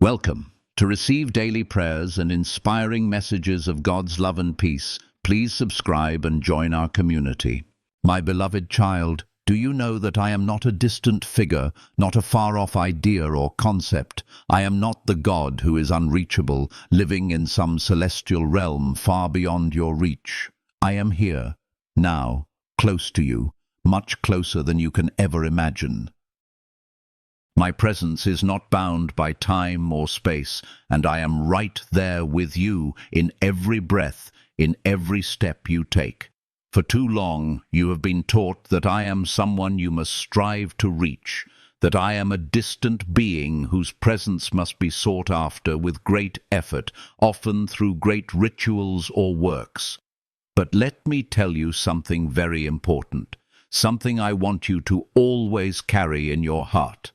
Welcome. To receive daily prayers and inspiring messages of God's love and peace, please subscribe and join our community. My beloved child, do you know that I am not a distant figure, not a far-off idea or concept? I am not the God who is unreachable, living in some celestial realm far beyond your reach. I am here, now, close to you, much closer than you can ever imagine. My presence is not bound by time or space, and I am right there with you in every breath, in every step you take. For too long you have been taught that I am someone you must strive to reach, that I am a distant being whose presence must be sought after with great effort, often through great rituals or works. But let me tell you something very important, something I want you to always carry in your heart.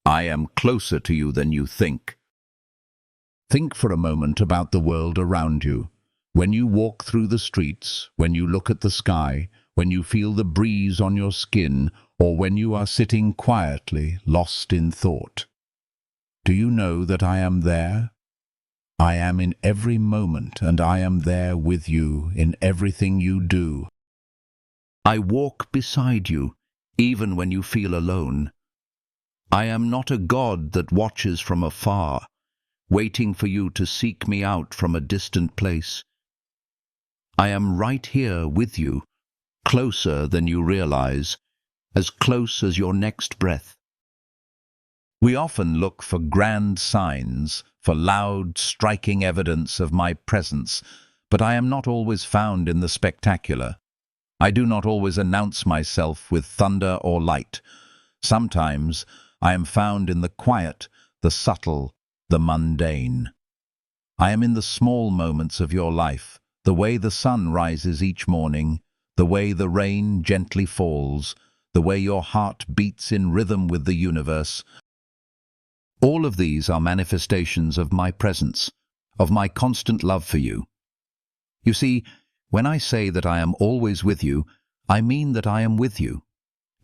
I am closer to you than you think. Think for a moment about the world around you. When you walk through the streets, when you look at the sky, when you feel the breeze on your skin, or when you are sitting quietly, lost in thought. Do you know that I am there? I am in every moment, and I am there with you in everything you do. I walk beside you, even when you feel alone. I am not a God that watches from afar, waiting for you to seek me out from a distant place. I am right here with you, closer than you realize, as close as your next breath. We often look for grand signs, for loud, striking evidence of my presence, but I am not always found in the spectacular. I do not always announce myself with thunder or light. Sometimes I am found in the quiet, the subtle, the mundane. I am in the small moments of your life, the way the sun rises each morning, the way the rain gently falls, the way your heart beats in rhythm with the universe. All of these are manifestations of my presence, of my constant love for you. You see, when I say that I am always with you, I mean that I am with you.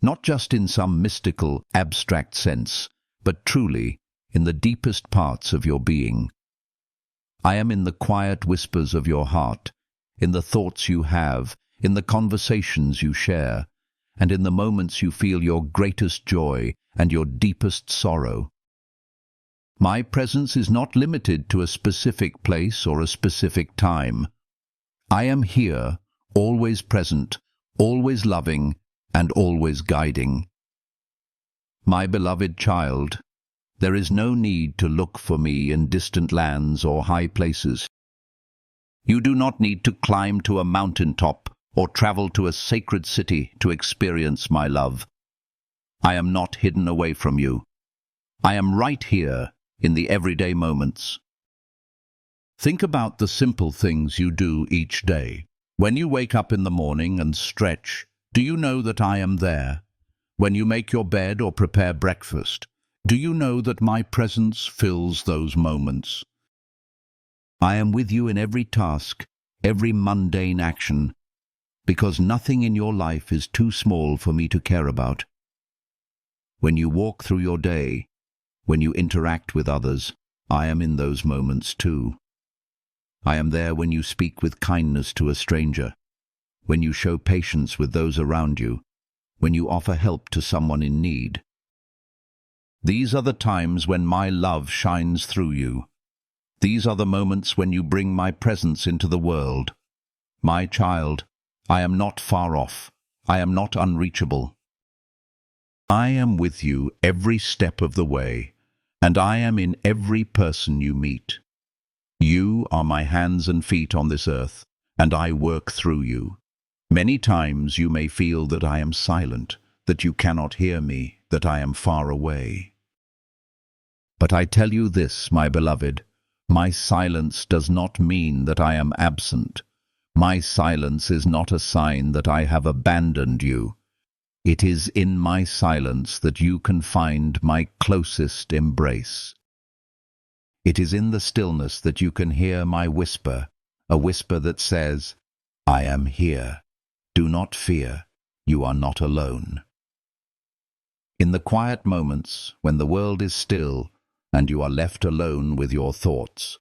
Not just in some mystical, abstract sense, but truly in the deepest parts of your being. I am in the quiet whispers of your heart, in the thoughts you have, in the conversations you share, and in the moments you feel your greatest joy and your deepest sorrow. My presence is not limited to a specific place or a specific time. I am here, always present, always loving, and always guiding. My beloved child, there is no need to look for me in distant lands or high places. You do not need to climb to a mountaintop or travel to a sacred city to experience my love. I am not hidden away from you. I am right here in the everyday moments. Think about the simple things you do each day. When you wake up in the morning and stretch, do you know that I am there? When you make your bed or prepare breakfast, do you know that my presence fills those moments? I am with you in every task, every mundane action, because nothing in your life is too small for me to care about. When you walk through your day, when you interact with others, I am in those moments too. I am there when you speak with kindness to a stranger, when you show patience with those around you, when you offer help to someone in need. These are the times when my love shines through you. These are the moments when you bring my presence into the world. My child, I am not far off. I am not unreachable. I am with you every step of the way, and I am in every person you meet. You are my hands and feet on this earth, and I work through you. Many times you may feel that I am silent, that you cannot hear me, that I am far away. But I tell you this, my beloved, my silence does not mean that I am absent. My silence is not a sign that I have abandoned you. It is in my silence that you can find my closest embrace. It is in the stillness that you can hear my whisper, a whisper that says, I am here. Do not fear, you are not alone. In the quiet moments, when the world is still, and you are left alone with your thoughts.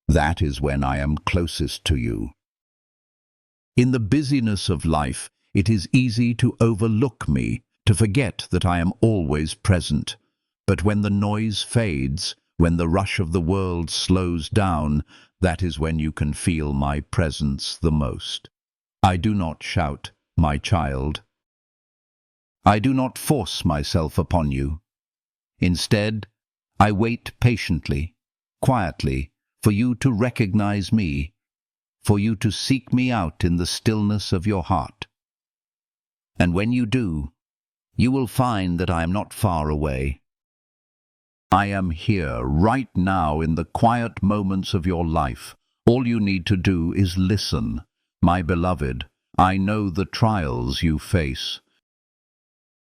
That is when I am closest to you. In the busyness of life, it is easy to overlook me, to forget that I am always present. But when the noise fades, when the rush of the world slows down, that is when you can feel my presence the most. I do not shout, my child. I do not force myself upon you. Instead, I wait patiently, quietly, for you to recognize me, for you to seek me out in the stillness of your heart. And when you do, you will find that I am not far away. I am here, right now, in the quiet moments of your life. All you need to do is listen. My beloved, I know the trials you face.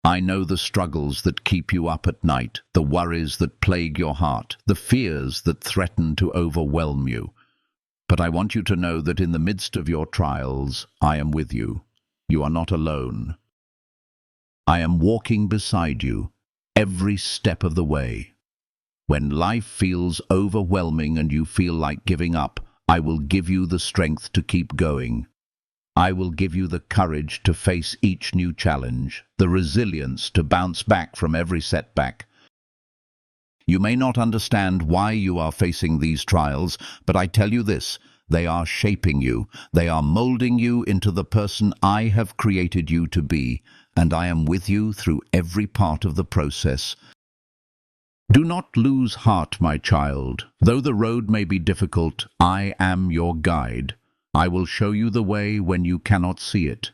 I know the struggles that keep you up at night, the worries that plague your heart, the fears that threaten to overwhelm you. But I want you to know that in the midst of your trials, I am with you. You are not alone. I am walking beside you every step of the way. When life feels overwhelming and you feel like giving up, I will give you the strength to keep going. I will give you the courage to face each new challenge, the resilience to bounce back from every setback. You may not understand why you are facing these trials, but I tell you this, they are shaping you. They are molding you into the person I have created you to be, and I am with you through every part of the process. Do not lose heart, my child. Though the road may be difficult, I am your guide. I will show you the way when you cannot see it.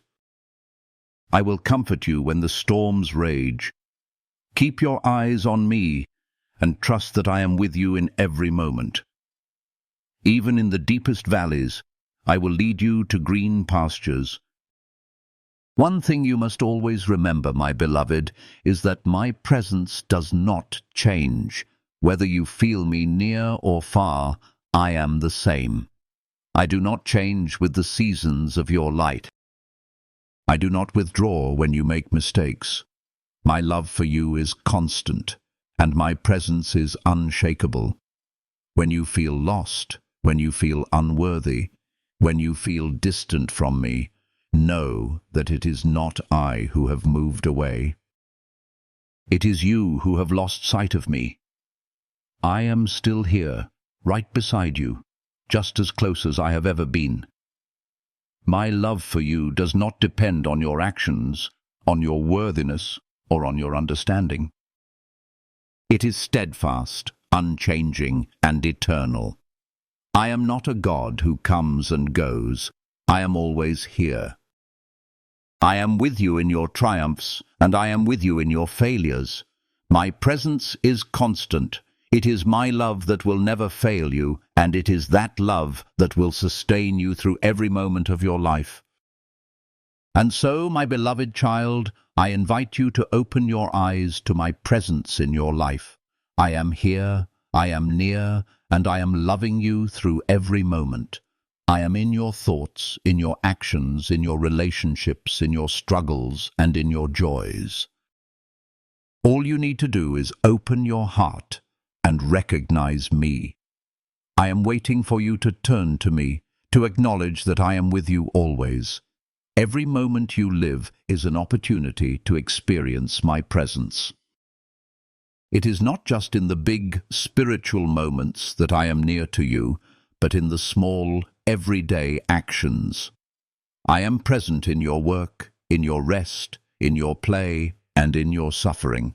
I will comfort you when the storms rage. Keep your eyes on me and trust that I am with you in every moment. Even in the deepest valleys, I will lead you to green pastures. One thing you must always remember, my beloved, is that my presence does not change. Whether you feel me near or far, I am the same. I do not change with the seasons of your light. I do not withdraw when you make mistakes. My love for you is constant, and my presence is unshakable. When you feel lost, when you feel unworthy, when you feel distant from me, know that it is not I who have moved away. It is you who have lost sight of me. I am still here, right beside you, just as close as I have ever been. My love for you does not depend on your actions, on your worthiness, or on your understanding. It is steadfast, unchanging, and eternal. I am not a God who comes and goes. I am always here. I am with you in your triumphs, and I am with you in your failures. My presence is constant. It is my love that will never fail you, and it is that love that will sustain you through every moment of your life. And so, my beloved child, I invite you to open your eyes to my presence in your life. I am here, I am near, and I am loving you through every moment. I am in your thoughts, in your actions, in your relationships, in your struggles, and in your joys. All you need to do is open your heart and recognize me. I am waiting for you to turn to me, to acknowledge that I am with you always. Every moment you live is an opportunity to experience my presence. It is not just in the big spiritual moments that I am near to you, but in the small, everyday actions. I am present in your work, in your rest, in your play, and in your suffering.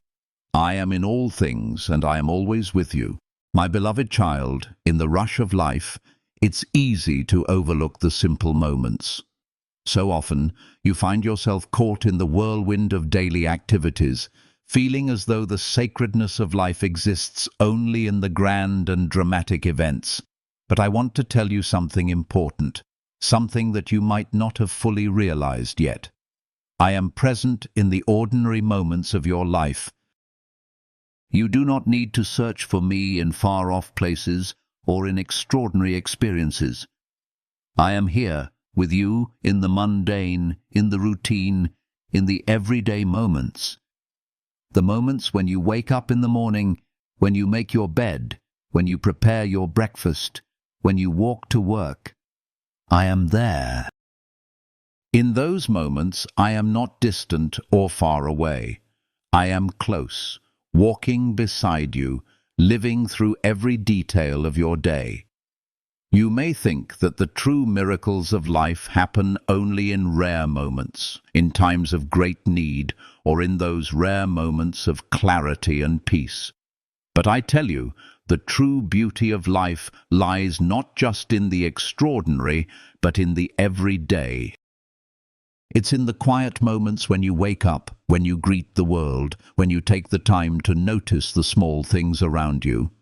I am in all things, and I am always with you. My beloved child, in the rush of life, it's easy to overlook the simple moments. So often, you find yourself caught in the whirlwind of daily activities, feeling as though the sacredness of life exists only in the grand and dramatic events. But I want to tell you something important, something that you might not have fully realized yet. I am present in the ordinary moments of your life. You do not need to search for me in far-off places or in extraordinary experiences. I am here with you in the mundane, in the routine, in the everyday moments. The moments when you wake up in the morning when you make your bed, when you prepare your breakfast, when you walk to work. I am there. In those moments, I am not distant or far away. I am close, walking beside you, living through every detail of your day. You may think that the true miracles of life happen only in rare moments, in times of great need, or in those rare moments of clarity and peace. But I tell you, the true beauty of life lies not just in the extraordinary, but in the everyday. It's in the quiet moments when you wake up, when you greet the world, when you take the time to notice the small things around you.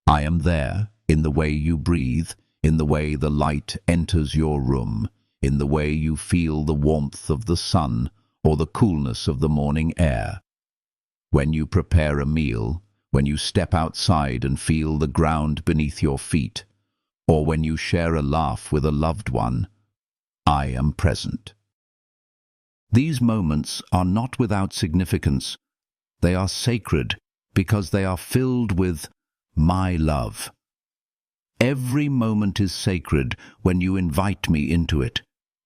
I am there, in the way you breathe, in the way the light enters your room, in the way you feel the warmth of the sun or the coolness of the morning air. When you prepare a meal, when you step outside and feel the ground beneath your feet, or when you share a laugh with a loved one, I am present. These moments are not without significance. They are sacred because they are filled with my love. Every moment is sacred when you invite me into it,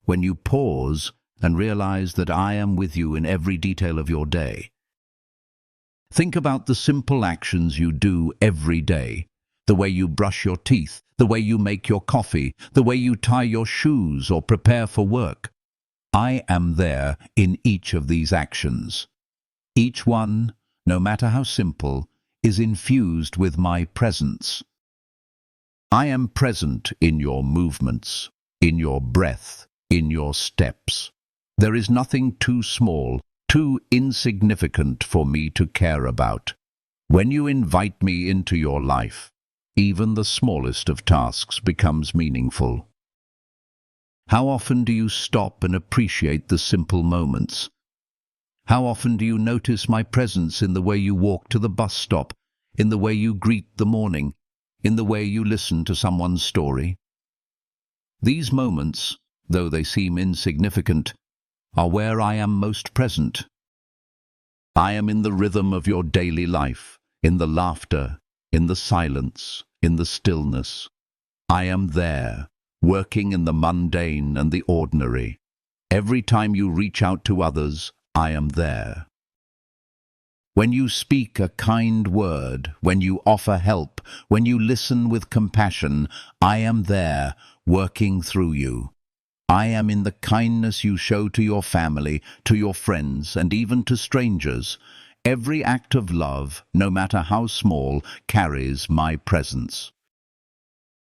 when you pause and realize that I am with you in every detail of your day. Think about the simple actions you do every day, the way you brush your teeth, the way you make your coffee, the way you tie your shoes or prepare for work. I am there in each of these actions. Each one, no matter how simple, is infused with my presence. I am present in your movements, in your breath, in your steps. There is nothing too small, too insignificant for me to care about. When you invite me into your life, even the smallest of tasks becomes meaningful. How often do you stop and appreciate the simple moments? How often do you notice my presence in the way you walk to the bus stop, in the way you greet the morning, in the way you listen to someone's story? These moments, though they seem insignificant, are where I am most present. I am in the rhythm of your daily life, in the laughter, in the silence, in the stillness. I am there, working in the mundane and the ordinary. Every time you reach out to others, I am there. When you speak a kind word, when you offer help, when you listen with compassion, I am there, working through you. I am in the kindness you show to your family, to your friends, and even to strangers. Every act of love, no matter how small, carries my presence.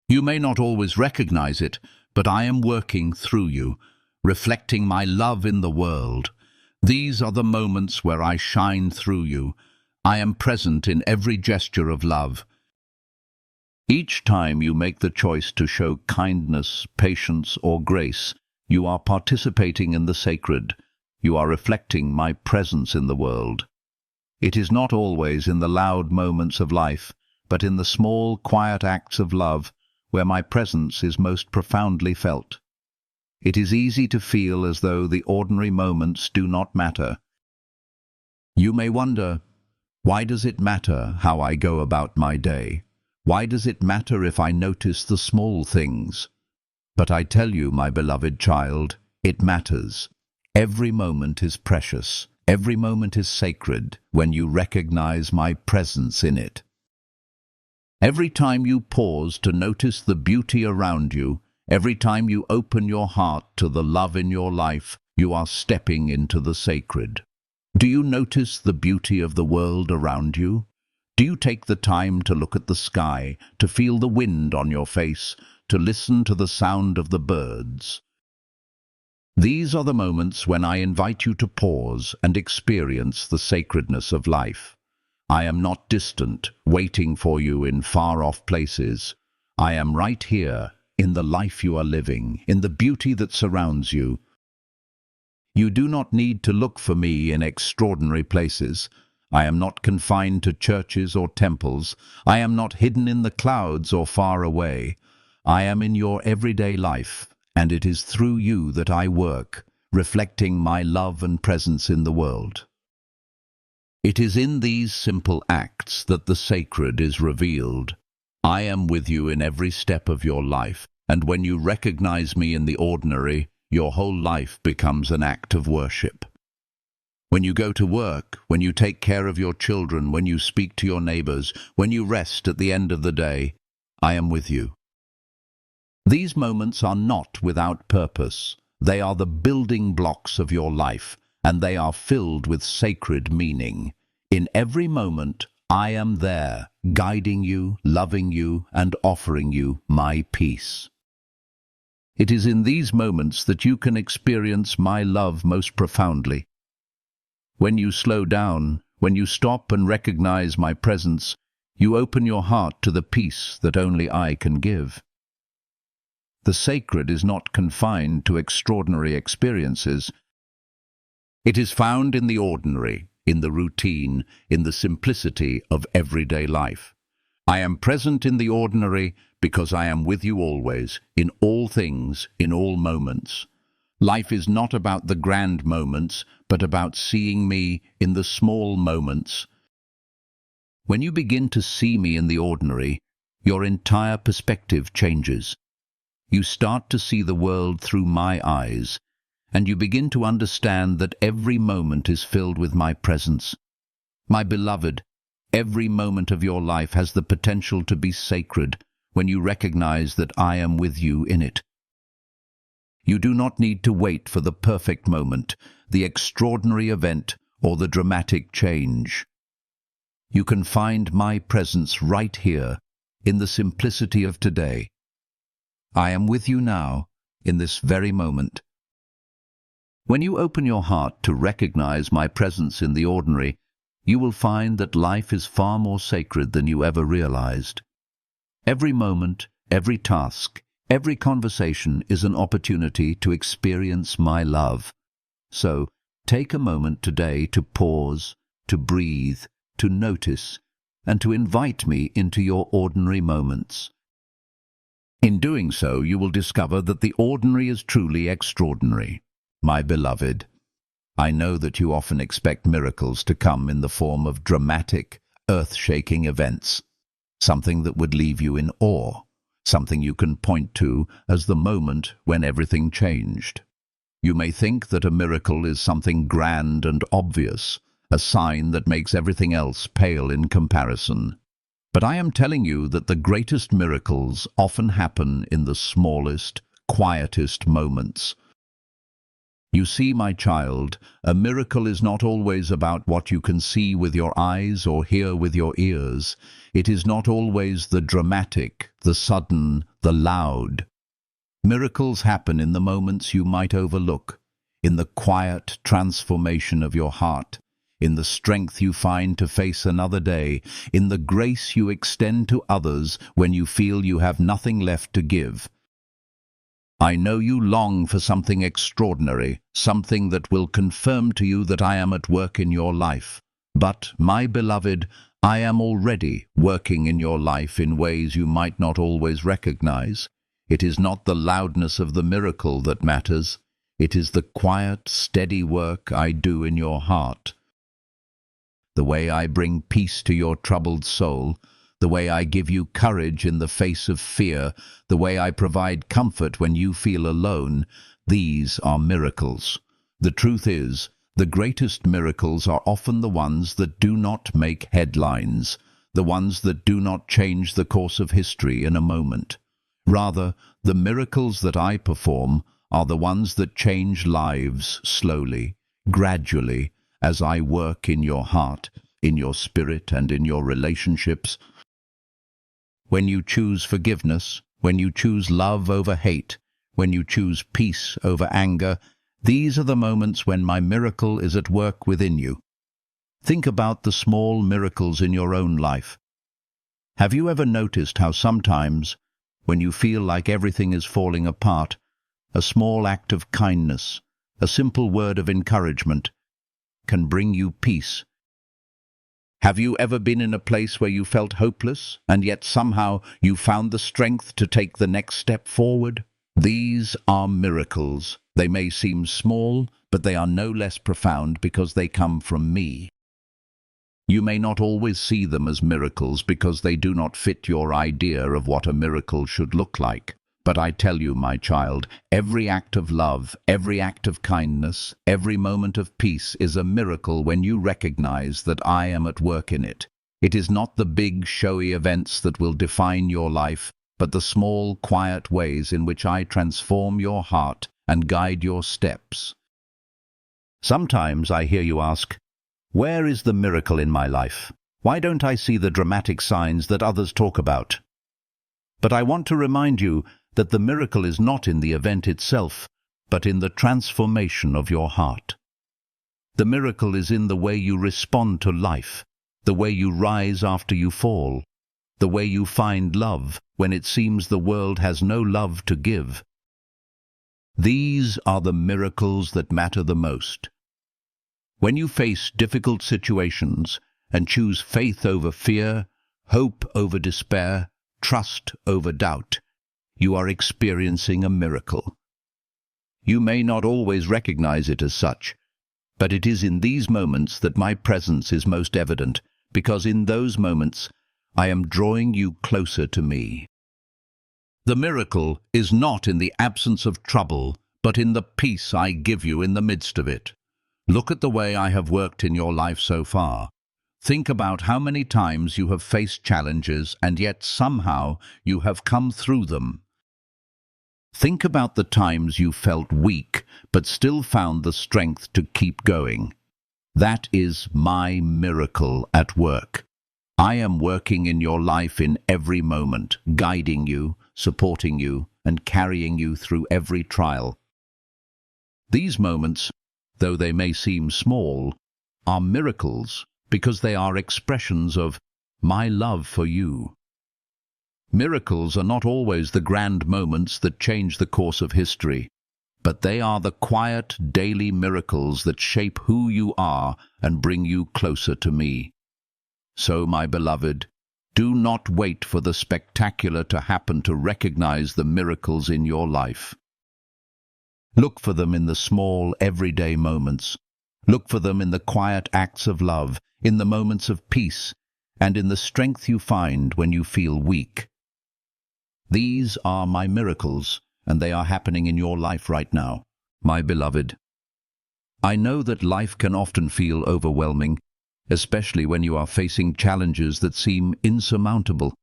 You may not always recognize it, but I am working through you, reflecting my love in the world. These are the moments where I shine through you. I am present in every gesture of love. Each time you make the choice to show kindness, patience, or grace, you are participating in the sacred. You are reflecting my presence in the world. It is not always in the loud moments of life, but in the small, quiet acts of love where my presence is most profoundly felt. It is easy to feel as though the ordinary moments do not matter. You may wonder, why does it matter how I go about my day? Why does it matter if I notice the small things? But I tell you, my beloved child, it matters. Every moment is precious. Every moment is sacred when you recognize my presence in it. Every time you pause to notice the beauty around you, every time you open your heart to the love in your life, you are stepping into the sacred. Do you notice the beauty of the world around you? Do you take the time to look at the sky, to feel the wind on your face, to listen to the sound of the birds? These are the moments when I invite you to pause and experience the sacredness of life. I am not distant, waiting for you in far-off places. I am right here, in the life you are living, in the beauty that surrounds you. You do not need to look for me in extraordinary places. I am not confined to churches or temples. I am not hidden in the clouds or far away. I am in your everyday life, and it is through you that I work, reflecting my love and presence in the world. It is in these simple acts that the sacred is revealed. I am with you in every step of your life, and when you recognize me in the ordinary, your whole life becomes an act of worship. When you go to work, when you take care of your children, when you speak to your neighbors, when you rest at the end of the day, I am with you. These moments are not without purpose. They are the building blocks of your life, and they are filled with sacred meaning. In every moment, I am there, guiding you, loving you, and offering you my peace. It is in these moments that you can experience my love most profoundly. When you slow down, when you stop and recognize my presence, you open your heart to the peace that only I can give. The sacred is not confined to extraordinary experiences. It is found in the ordinary, in the routine, in the simplicity of everyday life. I am present in the ordinary because I am with you always, in all things, in all moments. Life is not about the grand moments, but about seeing me in the small moments. When you begin to see me in the ordinary, your entire perspective changes. You start to see the world through my eyes, and you begin to understand that every moment is filled with my presence. My beloved, every moment of your life has the potential to be sacred when you recognize that I am with you in it. You do not need to wait for the perfect moment, the extraordinary event, or the dramatic change. You can find my presence right here, in the simplicity of today. I am with you now, in this very moment. When you open your heart to recognize my presence in the ordinary, you will find that life is far more sacred than you ever realized. Every moment, every task, every conversation is an opportunity to experience my love. So, take a moment today to pause, to breathe, to notice, and to invite me into your ordinary moments. In doing so, you will discover that the ordinary is truly extraordinary. My beloved, I know that you often expect miracles to come in the form of dramatic, earth-shaking events, something that would leave you in awe, something you can point to as the moment when everything changed. You may think that a miracle is something grand and obvious, a sign that makes everything else pale in comparison. But I am telling you that the greatest miracles often happen in the smallest, quietest moments. You see, my child, a miracle is not always about what you can see with your eyes or hear with your ears. It is not always the dramatic, the sudden, the loud. Miracles happen in the moments you might overlook, in the quiet transformation of your heart, in the strength you find to face another day, in the grace you extend to others when you feel you have nothing left to give. I know you long for something extraordinary, something that will confirm to you that I am at work in your life. But, my beloved, I am already working in your life in ways you might not always recognize. It is not the loudness of the miracle that matters. It is the quiet, steady work I do in your heart. The way I bring peace to your troubled soul, the way I give you courage in the face of fear, the way I provide comfort when you feel alone, these are miracles. The truth is, the greatest miracles are often the ones that do not make headlines, the ones that do not change the course of history in a moment. Rather, the miracles that I perform are the ones that change lives slowly, gradually, as I work in your heart, in your spirit, and in your relationships. When you choose forgiveness, when you choose love over hate, when you choose peace over anger, these are the moments when my miracle is at work within you. Think about the small miracles in your own life. Have you ever noticed how sometimes, when you feel like everything is falling apart, a small act of kindness, a simple word of encouragement, can bring you peace? Have you ever been in a place where you felt hopeless, and yet somehow you found the strength to take the next step forward? These are miracles. They may seem small, but they are no less profound because they come from me. You may not always see them as miracles because they do not fit your idea of what a miracle should look like. But I tell you, my child, every act of love, every act of kindness, every moment of peace is a miracle when you recognize that I am at work in it. It is not the big, showy events that will define your life, but the small, quiet ways in which I transform your heart and guide your steps. Sometimes I hear you ask, where is the miracle in my life? Why don't I see the dramatic signs that others talk about? But I want to remind you that the miracle is not in the event itself, but in the transformation of your heart. The miracle is in the way you respond to life, the way you rise after you fall, the way you find love when it seems the world has no love to give. These are the miracles that matter the most. When you face difficult situations and choose faith over fear, hope over despair, trust over doubt, you are experiencing a miracle. You may not always recognize it as such, but it is in these moments that my presence is most evident, because in those moments I am drawing you closer to me. The miracle is not in the absence of trouble, but in the peace I give you in the midst of it. Look at the way I have worked in your life so far. Think about how many times you have faced challenges and yet somehow you have come through them. Think about the times you felt weak but still found the strength to keep going. That is my miracle at work. I am working in your life in every moment, guiding you, supporting you, and carrying you through every trial. These moments, though they may seem small, are miracles because they are expressions of my love for you. Miracles are not always the grand moments that change the course of history, but they are the quiet, daily miracles that shape who you are and bring you closer to me. So, my beloved, do not wait for the spectacular to happen to recognize the miracles in your life. Look for them in the small, everyday moments. Look for them in the quiet acts of love, in the moments of peace, and in the strength you find when you feel weak. These are my miracles, and they are happening in your life right now, my beloved. I know that life can often feel overwhelming, especially when you are facing challenges that seem insurmountable.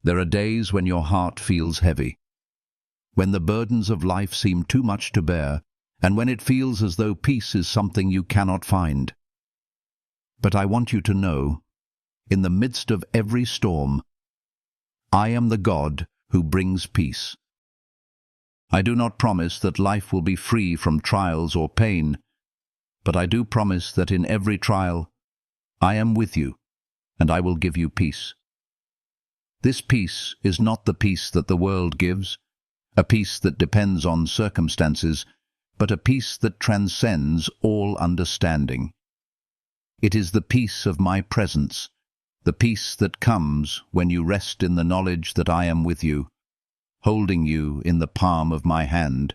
There are days when your heart feels heavy, when the burdens of life seem too much to bear, and when it feels as though peace is something you cannot find. But I want you to know, in the midst of every storm, I am the God who brings peace. I do not promise that life will be free from trials or pain, but I do promise that in every trial, I am with you, and I will give you peace. This peace is not the peace that the world gives, a peace that depends on circumstances, but a peace that transcends all understanding. It is the peace of my presence, the peace that comes when you rest in the knowledge that I am with you, holding you in the palm of my hand.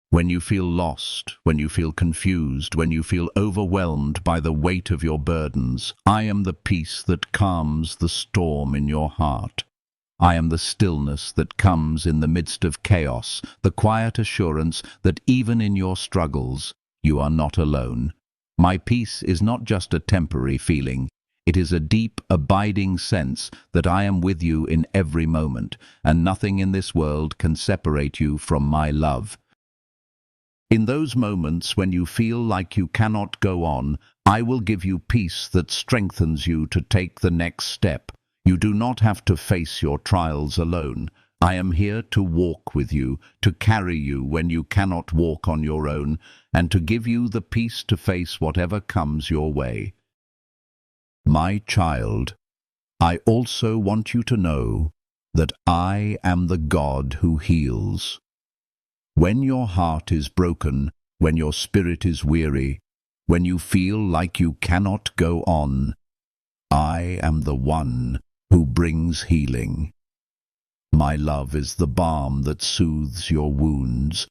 When you feel lost, when you feel confused, when you feel overwhelmed by the weight of your burdens, I am the peace that calms the storm in your heart. I am the stillness that comes in the midst of chaos, the quiet assurance that even in your struggles, you are not alone. My peace is not just a temporary feeling. It is a deep, abiding sense that I am with you in every moment, and nothing in this world can separate you from my love. In those moments when you feel like you cannot go on, I will give you peace that strengthens you to take the next step. You do not have to face your trials alone. I am here to walk with you, to carry you when you cannot walk on your own, and to give you the peace to face whatever comes your way. My child, I also want you to know that I am the God who heals. When your heart is broken, when your spirit is weary, when you feel like you cannot go on, I am the one who brings healing. My love is the balm that soothes your wounds.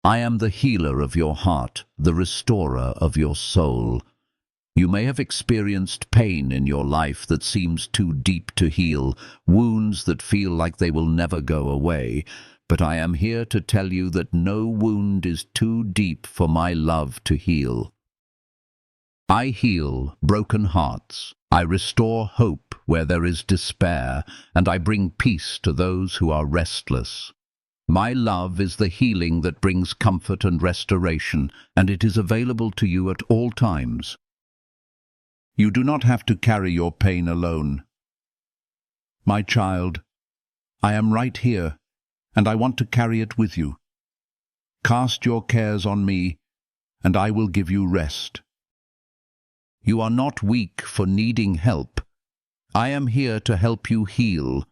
I am the healer of your heart, the restorer of your soul. You may have experienced pain in your life that seems too deep to heal, wounds that feel like they will never go away. But I am here to tell you that no wound is too deep for my love to heal. I heal broken hearts. I restore hope where there is despair, and I bring peace to those who are restless. My love is the healing that brings comfort and restoration, and it is available to you at all times. You do not have to carry your pain alone. My child, I am right here, and I want to carry it with you. Cast your cares on me, and I will give you rest. You are not weak for needing help. I am here to help you heal,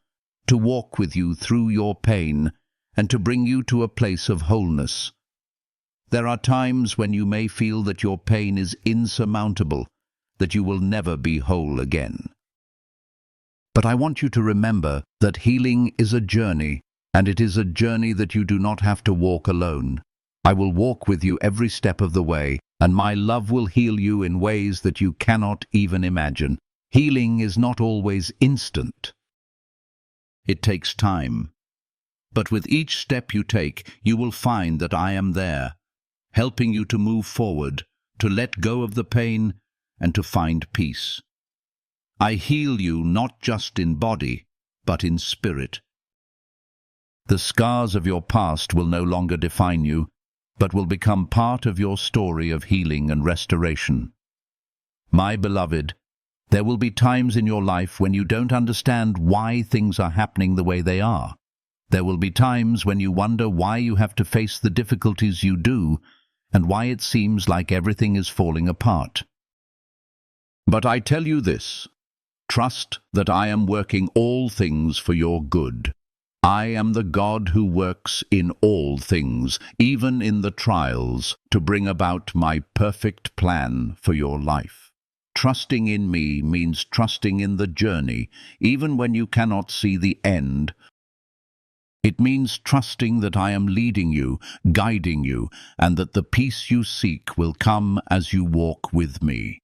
to walk with you through your pain, and to bring you to a place of wholeness. There are times when you may feel that your pain is insurmountable, that you will never be whole again. But I want you to remember that healing is a journey, and it is a journey that you do not have to walk alone. I will walk with you every step of the way, and my love will heal you in ways that you cannot even imagine. Healing is not always instant. It takes time. But with each step you take, you will find that I am there, helping you to move forward, to let go of the pain, and to find peace. I heal you not just in body, but in spirit. The scars of your past will no longer define you, but will become part of your story of healing and restoration. My beloved, there will be times in your life when you don't understand why things are happening the way they are. There will be times when you wonder why you have to face the difficulties you do, and why it seems like everything is falling apart. But I tell you this, trust that I am working all things for your good. I am the God who works in all things, even in the trials, to bring about my perfect plan for your life. Trusting in me means trusting in the journey, even when you cannot see the end. It means trusting that I am leading you, guiding you, and that the peace you seek will come as you walk with me.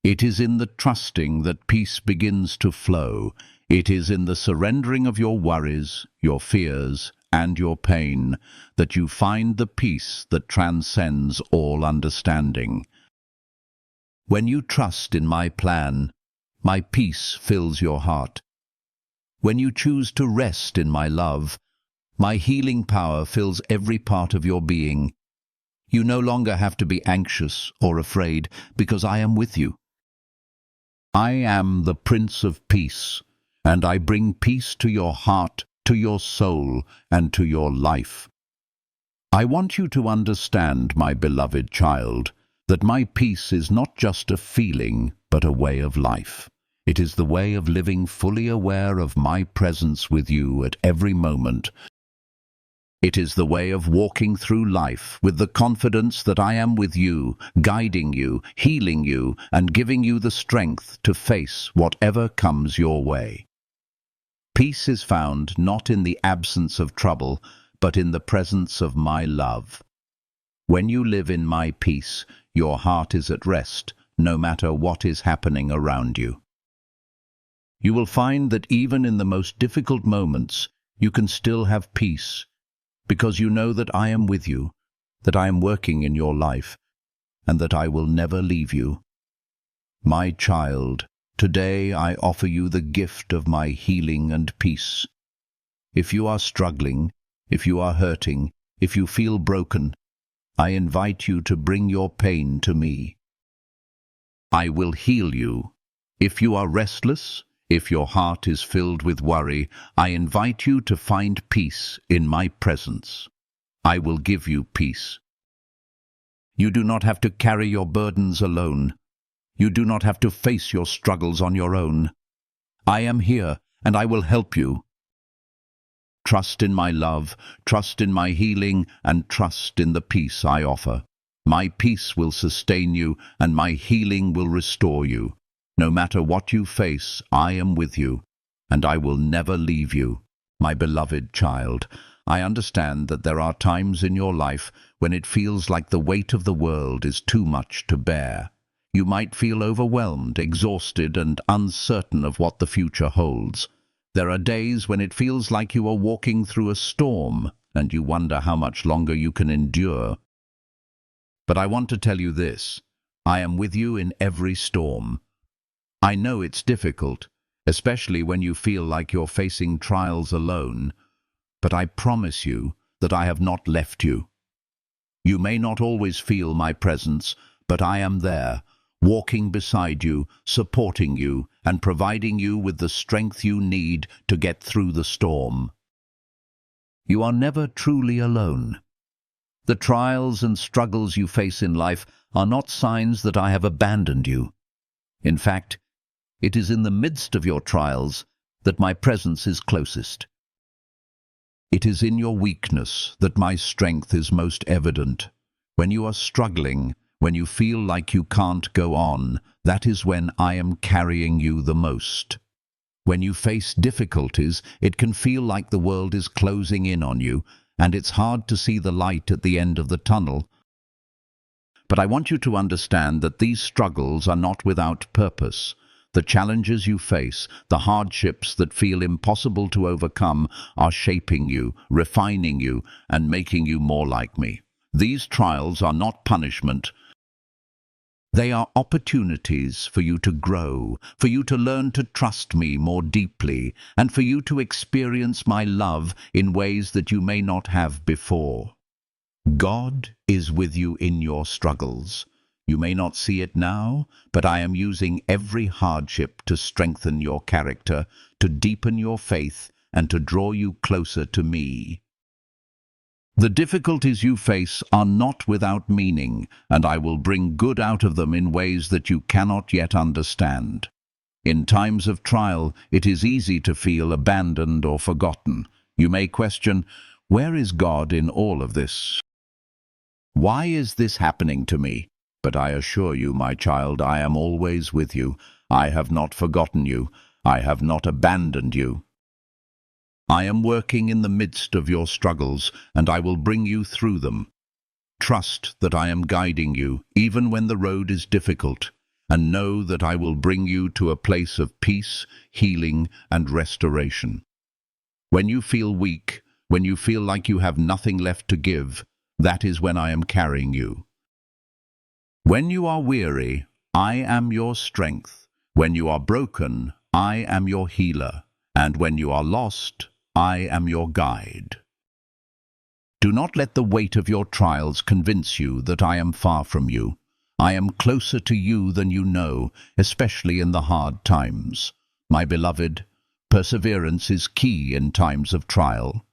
It is in the trusting that peace begins to flow. It is in the surrendering of your worries, your fears, and your pain that you find the peace that transcends all understanding. When you trust in my plan, my peace fills your heart. When you choose to rest in my love, my healing power fills every part of your being. You no longer have to be anxious or afraid, because I am with you. I am the Prince of Peace, and I bring peace to your heart, to your soul, and to your life. I want you to understand, my beloved child, that my peace is not just a feeling, but a way of life. It is the way of living fully aware of my presence with you at every moment. It is the way of walking through life with the confidence that I am with you, guiding you, healing you, and giving you the strength to face whatever comes your way. Peace is found not in the absence of trouble, but in the presence of my love. When you live in my peace, your heart is at rest, no matter what is happening around you. You will find that even in the most difficult moments, you can still have peace, because you know that I am with you, that I am working in your life, and that I will never leave you. My child, today I offer you the gift of my healing and peace. If you are struggling, if you are hurting, if you feel broken, I invite you to bring your pain to me. I will heal you. If you are restless, if your heart is filled with worry, I invite you to find peace in my presence. I will give you peace. You do not have to carry your burdens alone. You do not have to face your struggles on your own. I am here, and I will help you. Trust in my love, trust in my healing, and trust in the peace I offer. My peace will sustain you, and my healing will restore you. No matter what you face, I am with you, and I will never leave you. My beloved child, I understand that there are times in your life when it feels like the weight of the world is too much to bear. You might feel overwhelmed, exhausted, and uncertain of what the future holds. There are days when it feels like you are walking through a storm, and you wonder how much longer you can endure. But I want to tell you this: I am with you in every storm. I know it's difficult, especially when you feel like you're facing trials alone, but I promise you that I have not left you. You may not always feel my presence, but I am there, walking beside you, supporting you, and providing you with the strength you need to get through the storm. You are never truly alone. The trials and struggles you face in life are not signs that I have abandoned you. In fact, it is in the midst of your trials that my presence is closest. It is in your weakness that my strength is most evident. When you are struggling, when you feel like you can't go on, that is when I am carrying you the most. When you face difficulties, it can feel like the world is closing in on you, and it's hard to see the light at the end of the tunnel. But I want you to understand that these struggles are not without purpose. The challenges you face, the hardships that feel impossible to overcome, are shaping you, refining you, and making you more like me. These trials are not punishment. They are opportunities for you to grow, for you to learn to trust me more deeply, and for you to experience my love in ways that you may not have before. God is with you in your struggles. You may not see it now, but I am using every hardship to strengthen your character, to deepen your faith, and to draw you closer to me. The difficulties you face are not without meaning, and I will bring good out of them in ways that you cannot yet understand. In times of trial, it is easy to feel abandoned or forgotten. You may question, where is God in all of this? Why is this happening to me? But I assure you, my child, I am always with you. I have not forgotten you. I have not abandoned you. I am working in the midst of your struggles, and I will bring you through them. Trust that I am guiding you, even when the road is difficult, and know that I will bring you to a place of peace, healing, and restoration. When you feel weak, when you feel like you have nothing left to give, that is when I am carrying you. When you are weary, I am your strength. When you are broken, I am your healer. And when you are lost, I am your guide. Do not let the weight of your trials convince you that I am far from you. I am closer to you than you know, especially in the hard times. My beloved, perseverance is key in times of trial.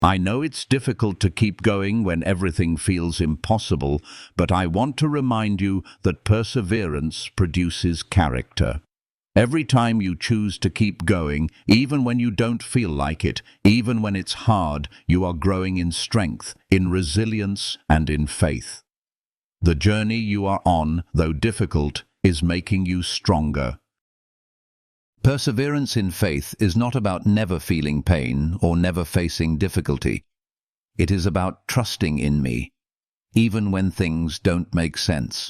I know it's difficult to keep going when everything feels impossible, but I want to remind you that perseverance produces character. Every time you choose to keep going, even when you don't feel like it, even when it's hard, you are growing in strength, in resilience, and in faith. The journey you are on, though difficult, is making you stronger. Perseverance in faith is not about never feeling pain or never facing difficulty. It is about trusting in me, even when things don't make sense.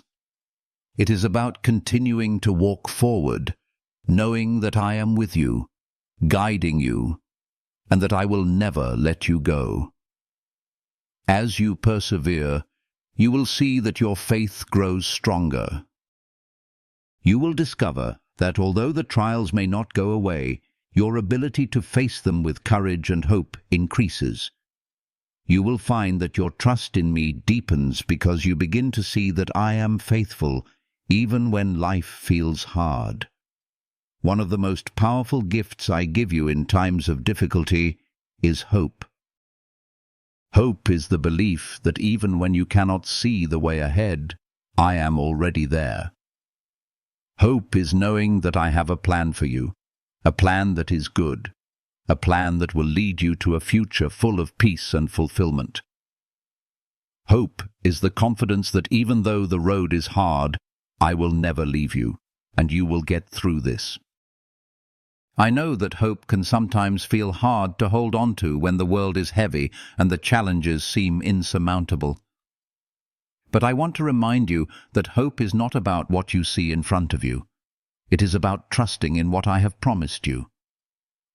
It is about continuing to walk forward, knowing that I am with you, guiding you, and that I will never let you go. As you persevere, you will see that your faith grows stronger. You will discover that although the trials may not go away, your ability to face them with courage and hope increases. You will find that your trust in me deepens because you begin to see that I am faithful, even when life feels hard. One of the most powerful gifts I give you in times of difficulty is hope. Hope is the belief that even when you cannot see the way ahead, I am already there. Hope is knowing that I have a plan for you, a plan that is good, a plan that will lead you to a future full of peace and fulfillment. Hope is the confidence that even though the road is hard, I will never leave you, and you will get through this. I know that hope can sometimes feel hard to hold on to when the world is heavy and the challenges seem insurmountable. But I want to remind you that hope is not about what you see in front of you. It is about trusting in what I have promised you.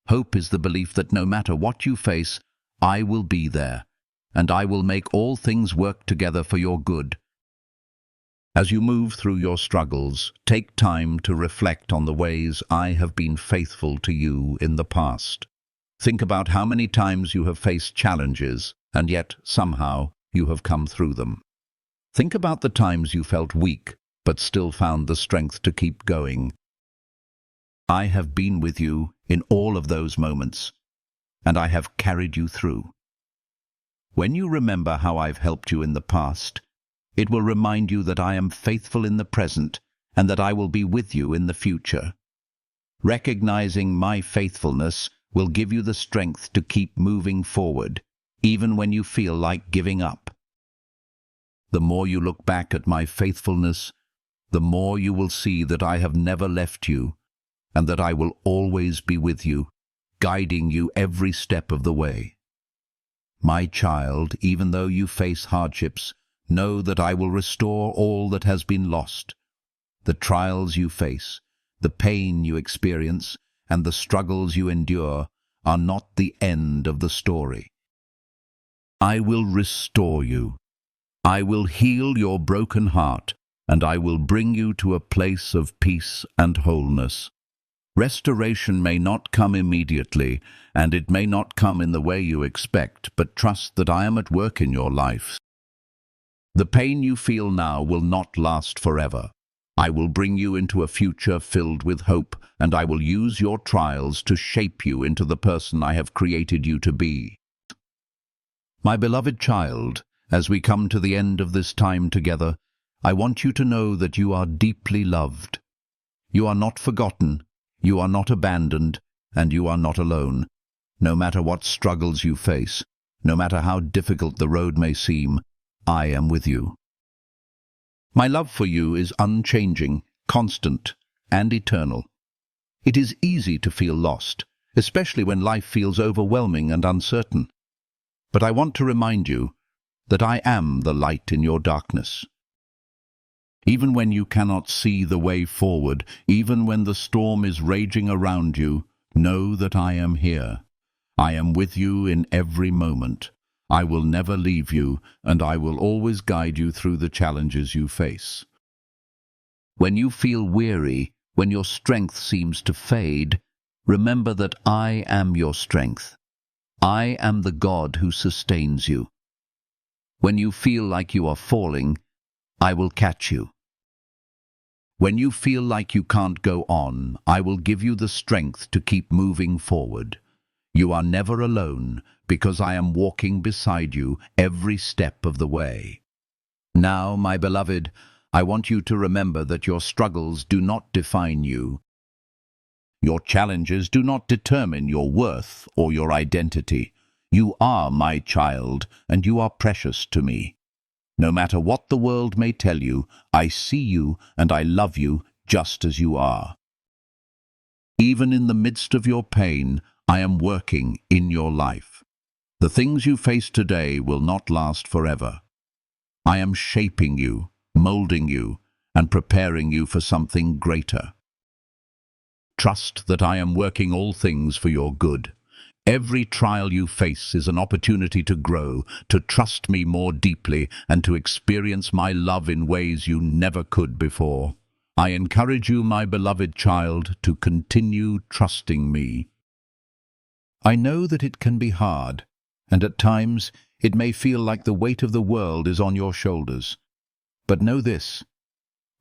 Hope is the belief that no matter what you face, I will be there, and I will make all things work together for your good. As you move through your struggles, take time to reflect on the ways I have been faithful to you in the past. Think about how many times you have faced challenges, and yet somehow you have come through them. Think about the times you felt weak, but still found the strength to keep going. I have been with you in all of those moments, and I have carried you through. When you remember how I've helped you in the past, it will remind you that I am faithful in the present and that I will be with you in the future. Recognizing my faithfulness will give you the strength to keep moving forward, even when you feel like giving up. The more you look back at my faithfulness, the more you will see that I have never left you and that I will always be with you, guiding you every step of the way. My child, even though you face hardships, know that I will restore all that has been lost. The trials you face, the pain you experience, and the struggles you endure are not the end of the story. I will restore you. I will heal your broken heart, and I will bring you to a place of peace and wholeness. Restoration may not come immediately, and it may not come in the way you expect, but trust that I am at work in your life. The pain you feel now will not last forever. I will bring you into a future filled with hope, and I will use your trials to shape you into the person I have created you to be. My beloved child, as we come to the end of this time together, I want you to know that you are deeply loved. You are not forgotten, you are not abandoned, and you are not alone. No matter what struggles you face, no matter how difficult the road may seem, I am with you. My love for you is unchanging, constant, and eternal. It is easy to feel lost, especially when life feels overwhelming and uncertain. But I want to remind you that I am the light in your darkness. Even when you cannot see the way forward, even when the storm is raging around you, know that I am here. I am with you in every moment. I will never leave you, and I will always guide you through the challenges you face. When you feel weary, when your strength seems to fade, remember that I am your strength. I am the God who sustains you. When you feel like you are falling, I will catch you. When you feel like you can't go on, I will give you the strength to keep moving forward. You are never alone, because I am walking beside you every step of the way. Now, my beloved, I want you to remember that your struggles do not define you. Your challenges do not determine your worth or your identity. You are my child, and you are precious to me. No matter what the world may tell you, I see you and I love you just as you are. Even in the midst of your pain, I am working in your life. The things you face today will not last forever. I am shaping you, molding you, and preparing you for something greater. Trust that I am working all things for your good. Every trial you face is an opportunity to grow, to trust me more deeply, and to experience my love in ways you never could before. I encourage you, my beloved child, to continue trusting me. I know that it can be hard, and at times it may feel like the weight of the world is on your shoulders. But know this: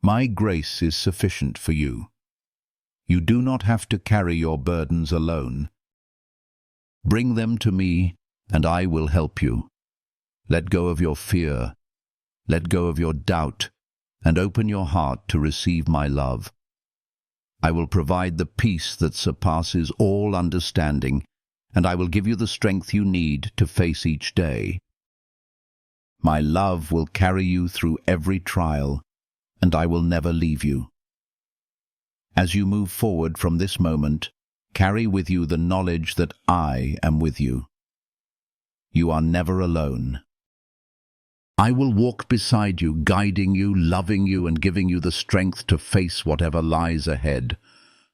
my grace is sufficient for you. You do not have to carry your burdens alone. Bring them to me, and I will help you. Let go of your fear, let go of your doubt, and open your heart to receive my love. I will provide the peace that surpasses all understanding, and I will give you the strength you need to face each day. My love will carry you through every trial, and I will never leave you. As you move forward from this moment, carry with you the knowledge that I am with you. You are never alone. I will walk beside you, guiding you, loving you, and giving you the strength to face whatever lies ahead.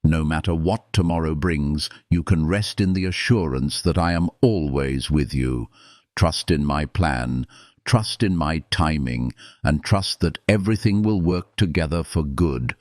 No matter what tomorrow brings, you can rest in the assurance that I am always with you. Trust in my plan, trust in my timing, and trust that everything will work together for good.